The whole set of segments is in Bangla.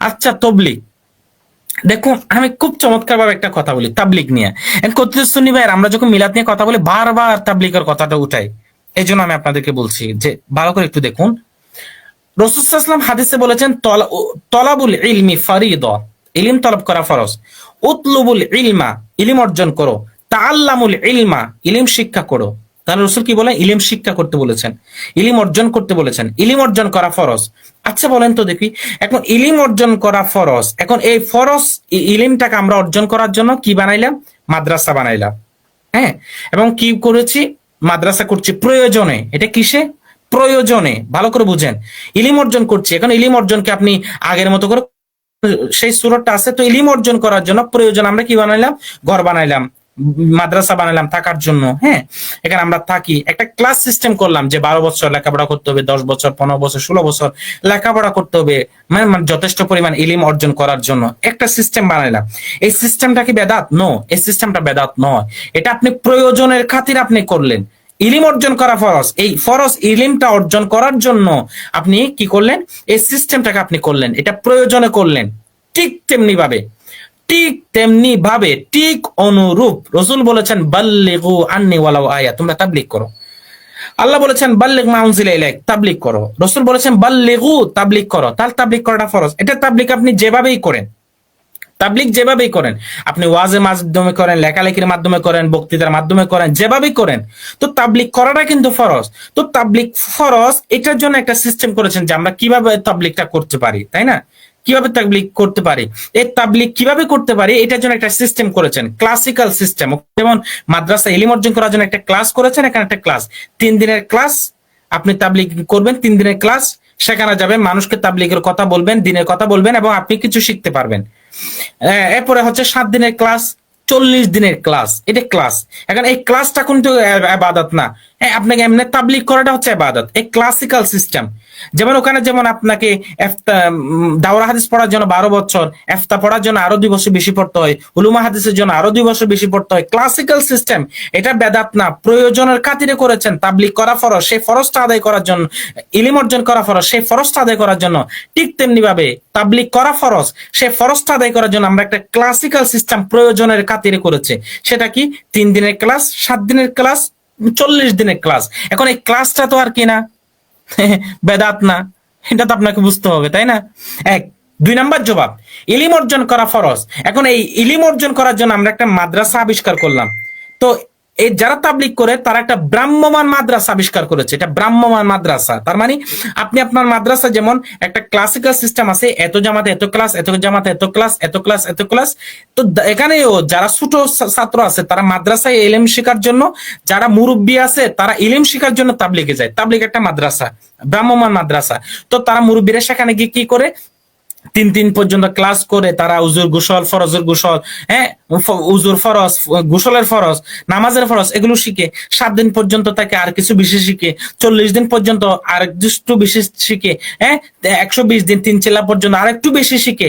আচ্ছা, তবলিগ, দেখুন আমি খুব চমৎকার ভাবে একটা কথা বলি তাবলিগ নিয়ে। কতির সুন্নি ভাইয়ের আমরা যখন মিলাদ নিয়ে কথা বলি বারবার তাবলিগের কথাটা উঠাই। এই জন্য আমি আপনাদেরকে বলছি যে ভালো করে একটু দেখুন। রাসূল সাল্লাল্লাহু আলাইহি ওয়াসাল্লাম হাদিসে বলেছেন তলাবুল ইলমি ফারিদা, ইলম তলব করা ফরজ। উতলুবুল ইলমা, ইলম অর্জন করো। তাআল্লামুল ইলমা, ইলম শিক্ষা করো। তাহলে রাসূল কি বলেন? ইলম শিক্ষা করতে বলেছেন, ইলম অর্জন করতে বলেছেন, ইলম অর্জন করা ফরজ। আচ্ছা বলেন তো দেখি, এখন ইলম অর্জন করা ফরজ, এখন এই ফরজ ইলমটাকে আমরা অর্জন করার জন্য কি বানাইলাম? মাদ্রাসা বানাইলাম। হ্যাঁ, এবং কি করেছি? মাদ্রাসা করছি প্রয়োজনে। এটা কিসে? প্রয়োজনে। ভালো করে বুঝেন, ইলিম অর্জন করছি। এখন ইলিম অর্জনকে আপনি আগের মতো করে সেই সুরতটা আছে তো, ইলিম অর্জন করার জন্য প্রয়োজন আমরা কি বানাইলাম? ঘর বানাইলাম, মাদ্রাসা বানাইলাম থাকার জন্য। হ্যাঁ, এখানে আমরা থাকি, একটা ক্লাস সিস্টেম করলাম যে 12 বছর লেখাপড়া করতে হবে, 10 বছর, 15 বছর, 16 বছর লেখাপড়া করতে হবে, মানে যথেষ্ট পরিমাণ ইলিম অর্জন করার জন্য একটা সিস্টেম বানাইলাম। এই সিস্টেমটা কি বেদাত? নো, এই সিস্টেমটা বেদাত নয়। এটা আপনি প্রয়োজনের খাতির আপনি করলেন। ইলিম অর্জন করা ফরজ, এই ফরজ ইলিমটা অর্জন করার জন্য আপনি কি করলেন? এই সিস্টেমটাকে আপনি করলেন, এটা প্রয়োজনে করলেন। ঠিক তেমনি ভাবে, ঠিক তেমনি ভাবে, ঠিক অনুরূপ রাসূল বলেছেন বাল্লিগু আন্নি ওয়ালাউ আয়া, তোমরা তাবলীগ করো। আল্লাহ বলেছেন বাল্লিগ মা উনজিলা ইলাইক, তাবলীগ করো। রাসূল বলেছেন বাল্লিগু, তাবলীগ করো। তাহলে তাবলীগ করাটা ফরজ। এটা তাবলীগ আপনি যেভাবেই করেন, তাবলিগ যেভাবেই করেন, আপনি ওয়াজের মাধ্যমে করেন, লেখালেখির মাধ্যমে করেন, বক্তৃতার মাধ্যমে করেন, যেভাবেই করেন, তো তাবলিগ করাটা কিন্তু ফরজ। তো তাবলিগ ফরজ, এটার জন্য একটা সিস্টেম করেছেন যে আমরা কিভাবে তাবলিগটা করতে পারি, তাই না? কিভাবে তাবলিগ করতে পারি, এই তাবলিগ কিভাবে করতে পারি, এটার জন্য একটা সিস্টেম করেছেন, ক্লাসিক্যাল সিস্টেম। যেমন মাদ্রাসা ইলম অর্জন করার জন্য একটা ক্লাস করেছেন, এখানে একটা ক্লাস, 3 দিনের ক্লাস। আপনি তাবলিগ করবেন, 3 দিনের ক্লাস, সেখানে যাবেন, মানুষকে তাবলিগের কথা বলবেন, দিনের কথা বলবেন, এবং আপনি কিছু শিখতে পারবেন। এরপরে হচ্ছে 7 দিনের ক্লাস, 40 দিনের ক্লাস, এটা ক্লাস। এখন এই ক্লাসটা কিন্তু ইবাদত না। হ্যাঁ, আপনাকে এমনি তাবলিগ করাটা হচ্ছে ইবাদত, এই ক্লাসিক্যাল সিস্টেম। যেমন ওখানে যেমন আপনাকে দাওরা হাদিস পড়ার জন্য 12 বছর, এফতা পড়ার জন্য আরো 2 বছর বেশি পড়তে হয়, উলুমা হাদিসের জন্য আরো 2 বছর বেশি পড়তে হয়। ক্লাসিক্যাল সিস্টেম, এটা বেদাত না, প্রয়োজনের খাতিরে করেছেন। তাবলিগ করা ফরজ, সেই ফরজটা আদায় করার জন্য। ইলম অর্জন করা ফরজ, সেই ফরজটা আদায় করার জন্য। ঠিক তেমনি ভাবে তাবলিগ করা ফরজ, সেই ফরজটা আদায় করার জন্য আমরা একটা ক্লাসিক্যাল সিস্টেম প্রয়োজনের খাতিরে করেছে। সেটা কি? 3 দিনের ক্লাস, 7 দিনের ক্লাস, 40 দিনের ক্লাস। এখন এই ক্লাসটা তো আর কি না বেদাত না, এটা তো আপনাকে বুঝতে হবে, তাই না? 2 নাম্বার জবাব, ইলিম অর্জন করা ফরজ। এখন এই ইলিম অর্জন করার জন্য আমরা একটা মাদ্রাসা আবিষ্কার করলাম। তো এই যারা তাবলিগ করে তারা একটা ব্রাহ্মমান মাদ্রাসা আবিষ্কার করেছে, এটা ব্রাহ্মমান মাদ্রাসা। তার মানে আপনি আপনার মাদ্রাসা যেমন একটা ক্লাসিক্যাল সিস্টেম আছে, এত জামাতে এত ক্লাস, এত জামাতে এত ক্লাস, এত ক্লাস, এত ক্লাস। তো এখানেও যারা ছোট ছাত্র আছে তারা মাদ্রাসায় ইলম শেখার জন্য, যারা মুরব্বী আছে তারা ইলম শেখার জন্য তাবলিগে যায়। তাবলিগ একটা মাদ্রাসা, ব্রাহ্মমান মাদ্রাসা। তো তারা মুরব্বীরা সেখানে গিয়ে কি করে? 3 দিন পর্যন্ত ক্লাস করে তারা উজুর গোসল, ফরজের গোসল, হ্যাঁ, উজুর ফরজ, গোসলের ফরজ, নামাজের ফরজ, এগুলো শিখে 7 দিন পর্যন্ত তাকে আর কিছু বিশেষ শিখে, 40 দিন পর্যন্ত আর একটু বিশেষ শিখে, হ্যাঁ, 120 দিন 3 চেলা পর্যন্ত আর একটু বেশি শিখে।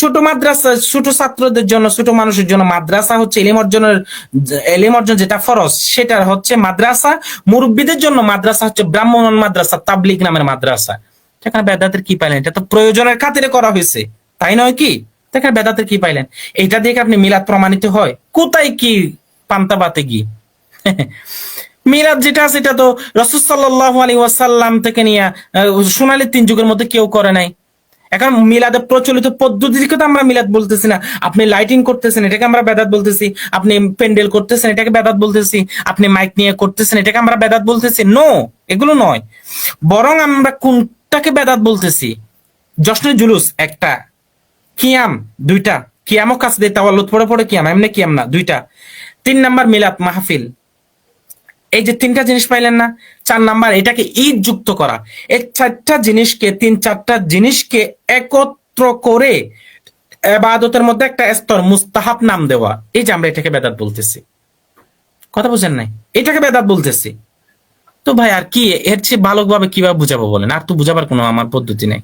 ছোট মাদ্রাসা, ছোট ছাত্রদের জন্য, ছোট মানুষের জন্য মাদ্রাসা হচ্ছে ইলম অর্জনের, ইলম অর্জন যেটা ফরজ সেটা হচ্ছে মাদ্রাসা। মুরব্বীদের জন্য মাদ্রাসা হচ্ছে ব্রাহ্মণ মাদ্রাসা, তাবলিগ নামের মাদ্রাসা। সেখানে বেদাতের কি পাইলেন? এটা তো প্রয়োজনের খাতিরে করা হয়েছে, তাই নয় কি? সেখানে বেদাতের কি পাইলেন? এটা দিয়ে আপনি মিলাদ প্রমাণিত হয়? কোথায় কি পান্তা পাতে কি মিলাদ যেটা আছে এটা তো রাসূল সাল্লাল্লাহু আলাইহি ওয়াসাল্লাম থেকে নিয়ে সোনালী 3 যুগের মধ্যে কেউ করে নাই। এখন মিলাদের প্রচলিত পদ্ধতিকে তো আমরা মিলাদ বলতেছি না। আপনি লাইটিং করতেছেন, এটাকে আমরা বেদাত বলতেছি। আপনি প্যান্ডেল করতেছেন, এটাকে বেদাত বলতেছি। আপনি মাইক নিয়ে করতেছেন, এটাকে আমরা বেদাত বলতেছি। নো, এগুলো নয়। বরং আমরা কোনটাকে বেদাত বলতেছি? জশ্নে জুলুস একটা, কিয়াম 2টা, কিয়ামও কাজ দিয়ে তাওয়াল্লুদ পড়ে পড়ে কিয়াম, এমনি কিয়াম না, 2টা। 3 নাম্বার মিলাদ মাহফিল। এই যে 3টা জিনিস পাইলেন না? 4 নাম্বার এটাকে ঈদ যুক্ত করা। এই 4টা জিনিসকে, 3-4টা জিনিসকে একত্র করে ইবাদতের মধ্যে একটা স্তর মুস্তাহাব নাম দেওয়া। এই যে আমরা এটাকে বেদাত বলতেছি। কথা বুঝেন নাই? এটাকে বেদাত বলতেছি। তো ভাই আর কি এর চেয়ে ভালোভাবে কিভাবে বুঝাবো বলেন? আর তো বুঝাবার কোনো আমার পদ্ধতি নেই।